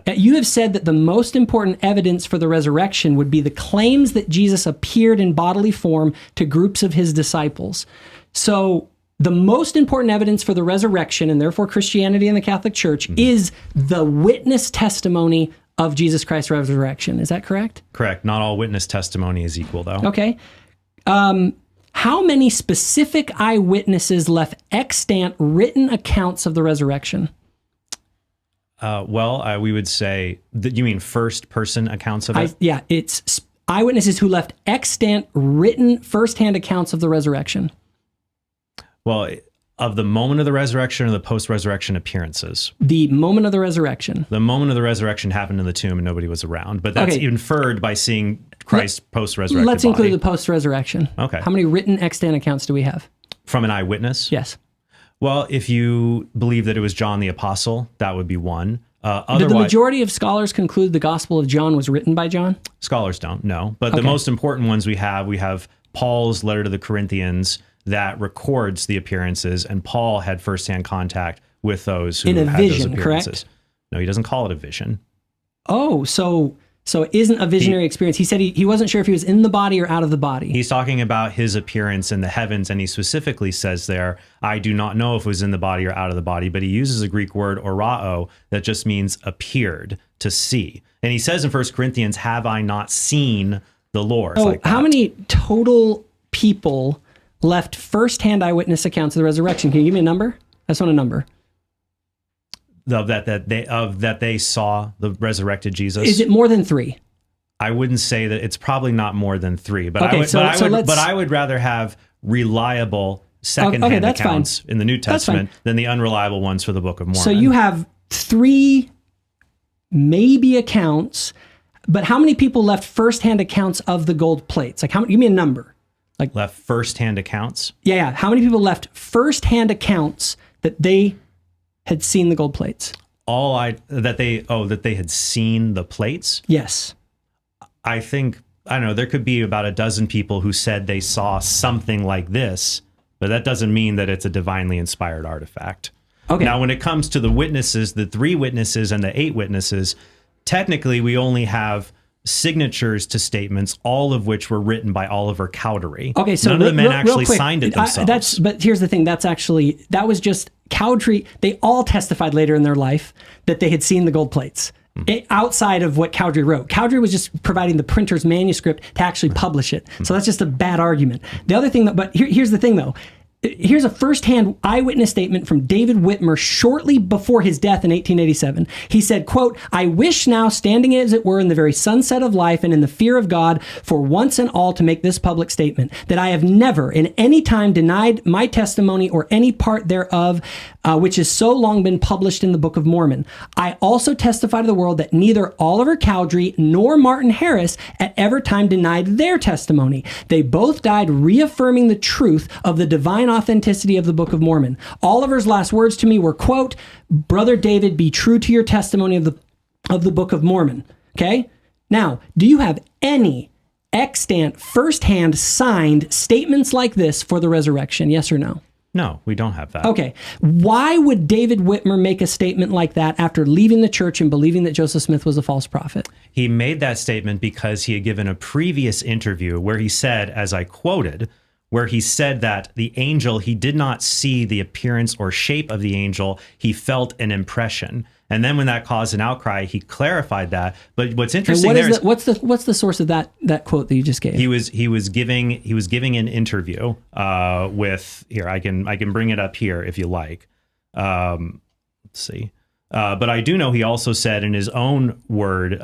You have said that the most important evidence for the resurrection would be the claims that Jesus appeared in bodily form to groups of his disciples. So the most important evidence for the resurrection, and therefore Christianity and the Catholic Church, is the witness testimony of Jesus Christ's resurrection. Is that correct? Correct. Not all witness testimony is equal, though. Okay. How many specific eyewitnesses left extant written accounts of the resurrection? We would say that you mean first-person accounts of it? Yeah, it's eyewitnesses who left extant written first-hand accounts of the resurrection. Well, of the moment of the resurrection or the post-resurrection appearances? The moment of the resurrection. The moment of the resurrection happened in the tomb and nobody was around, but that's inferred by seeing Christ's post-resurrected Let's body. include the post-resurrection. Okay. How many written extant accounts do we have? From an eyewitness? Yes. Well, if you believe that it was John the Apostle, that would be one. Did the majority of scholars conclude the Gospel of John was written by John? Scholars don't, no. But the most important ones we have Paul's letter to the Corinthians that records the appearances, and Paul had firsthand contact with those who had those appearances. Correct? No, he doesn't call it a vision. Oh, so it isn't a visionary experience. He said he wasn't sure if he was in the body or out of the body. He's talking about his appearance in the heavens, and he specifically says there, I do not know if it was in the body or out of the body, but he uses a Greek word, orao, that just means appeared, to see. And he says in 1 Corinthians, have I not seen the Lord? How many total people left first-hand eyewitness accounts of the resurrection? Can you give me a number? I just want a number. That they saw the resurrected Jesus. Is it more than 3? I wouldn't say that. It's probably not more than 3, but I would rather have reliable second-hand accounts in the New Testament than the unreliable ones for the Book of Mormon. So you have 3 maybe accounts, but how many people left first-hand accounts of the gold plates? Like, give me a number. Like left first-hand accounts? Yeah. How many people left first-hand accounts that they had seen the gold plates? That they had seen the plates? Yes. I don't know, there could be about a dozen people who said they saw something like this, but that doesn't mean that it's a divinely inspired artifact. Okay. Now, when it comes to the witnesses, the 3 witnesses and the 8 witnesses, technically we only have signatures to statements, all of which were written by Oliver Cowdery. Okay, so none of the men actually signed it themselves. But here's the thing: that was just Cowdery. They all testified later in their life that they had seen the gold plates. Outside of what Cowdery wrote. Cowdery was just providing the printer's manuscript to actually publish it. So that's just a bad argument. The other thing, here's the thing though. Here's a first-hand eyewitness statement from David Whitmer shortly before his death in 1887. He said, quote, I wish now, standing as it were in the very sunset of life and in the fear of God, for once and all to make this public statement, that I have never in any time denied my testimony or any part thereof, which has so long been published in the Book of Mormon. I also testify to the world that neither Oliver Cowdery nor Martin Harris at ever time denied their testimony. They both died reaffirming the truth of the divine authenticity of the Book of Mormon. Oliver's last words to me were, quote, Brother David, be true to your testimony of the Book of Mormon. Okay? Now, do you have any extant, first-hand, signed statements like this for the resurrection? Yes or no? No, we don't have that. Okay. Why would David Whitmer make a statement like that after leaving the church and believing that Joseph Smith was a false prophet? He made that statement because he had given a previous interview where he said, as I quoted, where he said that the angel, he did not see the appearance or shape of the angel, he felt an impression. And then when that caused an outcry, he clarified that. But what's interesting what's the source of that quote that you just gave? He was giving an interview with, here, I can bring it up here if you like. Let's see. But I do know he also said in his own word,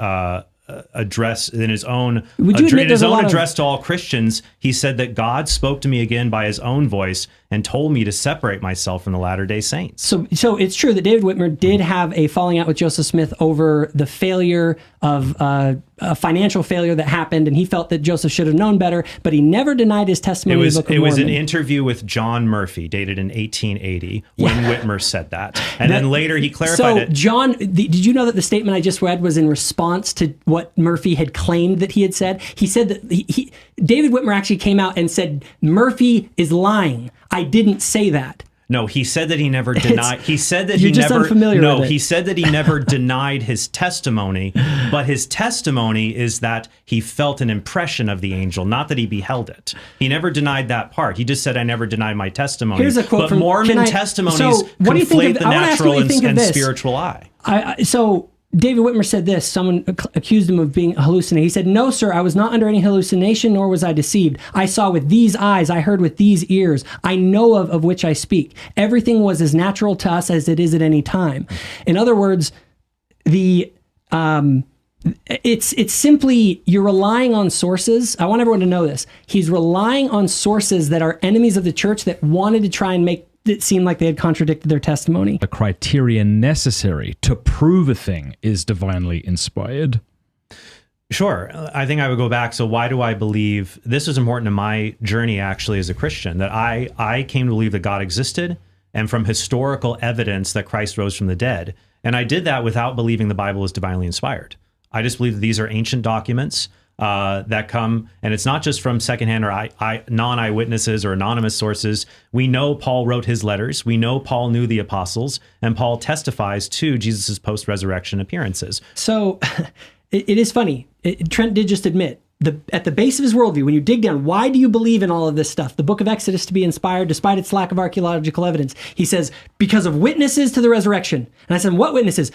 address to all Christians, he said that God spoke to me again by his own voice and told me to separate myself from the Latter-day Saints. So it's true that David Whitmer did have a falling out with Joseph Smith over the failure of a financial failure that happened, and he felt that Joseph should have known better, but he never denied his testimony in the Book of Mormon. It was an interview with John Murphy, dated in 1880, when Whitmer said that. And then later he clarified it. John, did you know that the statement I just read was in response to what Murphy had claimed that he had said? He said that David Whitmer actually came out and said, Murphy is lying. I didn't say that. No, he said that he never denied. He said that you're he just never. unfamiliar No, with it. he said that he never denied his testimony, but his testimony is that he felt an impression of the angel, not that he beheld it. He never denied that part. He just said, "I never denied my testimony." Here's a quote but from Mormon testimonies what do you think conflate of, the I wanna ask you natural what you think of and this. spiritual eye. So David Whitmer said this. Someone accused him of being hallucinating. He said, "No, sir, I was not under any hallucination, nor was I deceived. I saw with these eyes, I heard with these ears. I know of which I speak. Everything was as natural to us as it is at any time." In other words, it's simply you're relying on sources. I want everyone to know this. He's relying on sources that are enemies of the church that wanted to try and make it seemed like they had contradicted their testimony. The criterion necessary to prove a thing is divinely inspired. Sure. I think I would go back. So why do I believe this is important in my journey actually as a Christian, that I came to believe that God existed and from historical evidence that Christ rose from the dead. And I did that without believing the Bible is divinely inspired. I just believe that these are ancient documents that come, and it's not just from secondhand or non-eyewitnesses or anonymous sources. We know Paul wrote his letters. We know Paul knew the apostles, and Paul testifies to Jesus' post-resurrection appearances. So it is funny. Trent did just admit, at the base of his worldview, when you dig down, why do you believe in all of this stuff? The book of Exodus to be inspired despite its lack of archaeological evidence. He says, because of witnesses to the resurrection. And I said, what witnesses?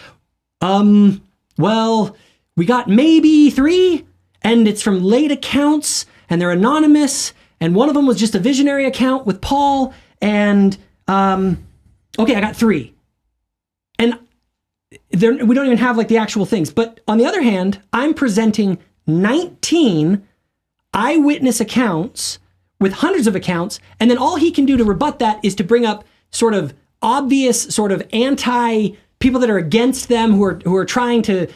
Well, we got maybe 3. And it's from late accounts, and they're anonymous, and one of them was just a visionary account with Paul, and, okay, I got 3. And we don't even have, like, the actual things. But on the other hand, I'm presenting 19 eyewitness accounts with hundreds of accounts, and then all he can do to rebut that is to bring up sort of obvious, sort of people that are against them, who are trying to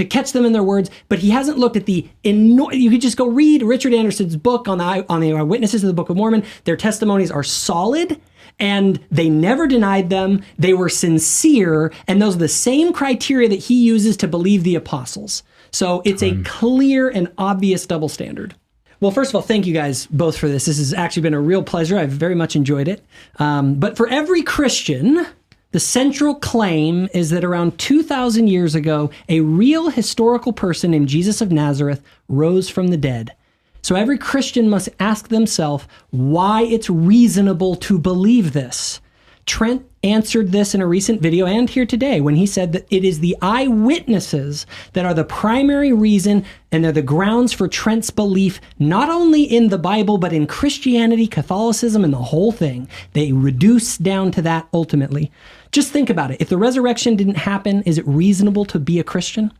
catch them in their words, but he hasn't looked at you could just go read Richard Anderson's book on the eyewitnesses of the Book of Mormon. Their testimonies are solid, and they never denied them. They were sincere, and those are the same criteria that he uses to believe the apostles. So it's a clear and obvious double standard. Well, first of all, thank you guys both for this. This has actually been a real pleasure. I've very much enjoyed it. But for every Christian, the central claim is that around 2,000 years ago, a real historical person named Jesus of Nazareth rose from the dead. So every Christian must ask themselves why it's reasonable to believe this. Trent answered this in a recent video and here today when he said that it is the eyewitnesses that are the primary reason, and they're the grounds for Trent's belief, not only in the Bible, but in Christianity, Catholicism, and the whole thing. They reduce down to that ultimately. Just think about it. If the resurrection didn't happen, is it reasonable to be a Christian?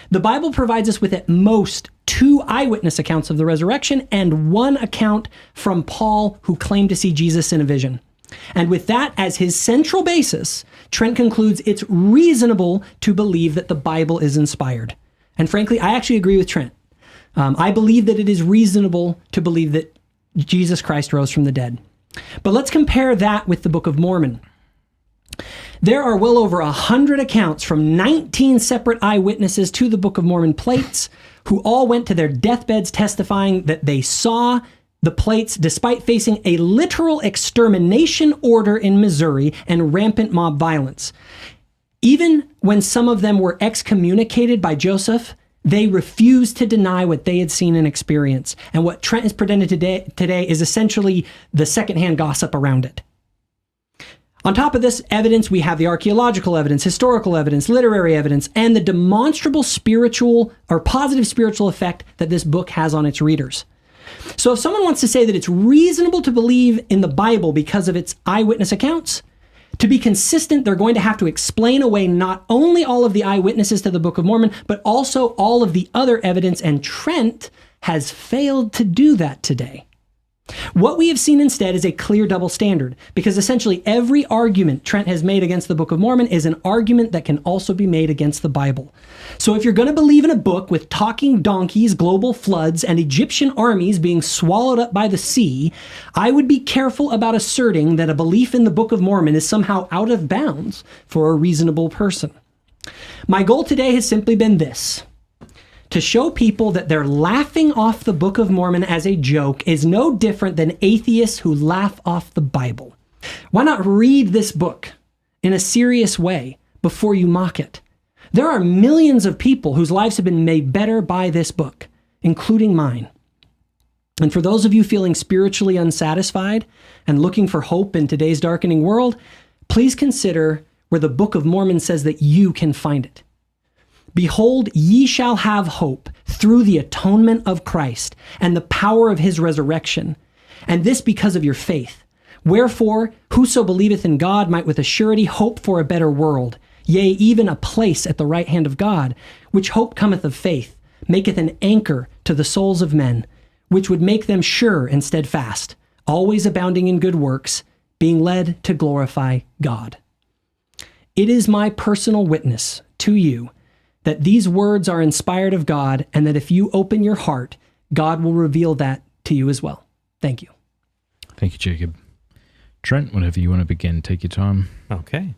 The Bible provides us with at most 2 eyewitness accounts of the resurrection and 1 account from Paul, who claimed to see Jesus in a vision. And with that as his central basis, Trent concludes it's reasonable to believe that the Bible is inspired. And frankly, I actually agree with Trent. I believe that it is reasonable to believe that Jesus Christ rose from the dead. But let's compare that with the Book of Mormon. There are well over 100 accounts from 19 separate eyewitnesses to the Book of Mormon plates, who all went to their deathbeds testifying that they saw the plates despite facing a literal extermination order in Missouri and rampant mob violence. Even when some of them were excommunicated by Joseph, they refused to deny what they had seen and experienced. And what Trent has presented today is essentially the secondhand gossip around it. On top of this evidence, we have the archaeological evidence, historical evidence, literary evidence, and the demonstrable spiritual or positive spiritual effect that this book has on its readers. So if someone wants to say that it's reasonable to believe in the Bible because of its eyewitness accounts, to be consistent, they're going to have to explain away not only all of the eyewitnesses to the Book of Mormon, but also all of the other evidence, and Trent has failed to do that today. What we have seen instead is a clear double standard, because essentially every argument Trent has made against the Book of Mormon is an argument that can also be made against the Bible. So if you're going to believe in a book with talking donkeys, global floods, and Egyptian armies being swallowed up by the sea, I would be careful about asserting that a belief in the Book of Mormon is somehow out of bounds for a reasonable person. My goal today has simply been this: to show people that they're laughing off the Book of Mormon as a joke is no different than atheists who laugh off the Bible. Why not read this book in a serious way before you mock it? There are millions of people whose lives have been made better by this book, including mine. And for those of you feeling spiritually unsatisfied and looking for hope in today's darkening world, please consider where the Book of Mormon says that you can find it. Behold, ye shall have hope through the atonement of Christ and the power of his resurrection, and this because of your faith. Wherefore, whoso believeth in God might with a surety hope for a better world, yea, even a place at the right hand of God, which hope cometh of faith, maketh an anchor to the souls of men, which would make them sure and steadfast, always abounding in good works, being led to glorify God. It is my personal witness to you that these words are inspired of God, and that if you open your heart, God will reveal that to you as well. Thank you. Thank you, Jacob. Trent, whenever you want to begin, take your time. Okay.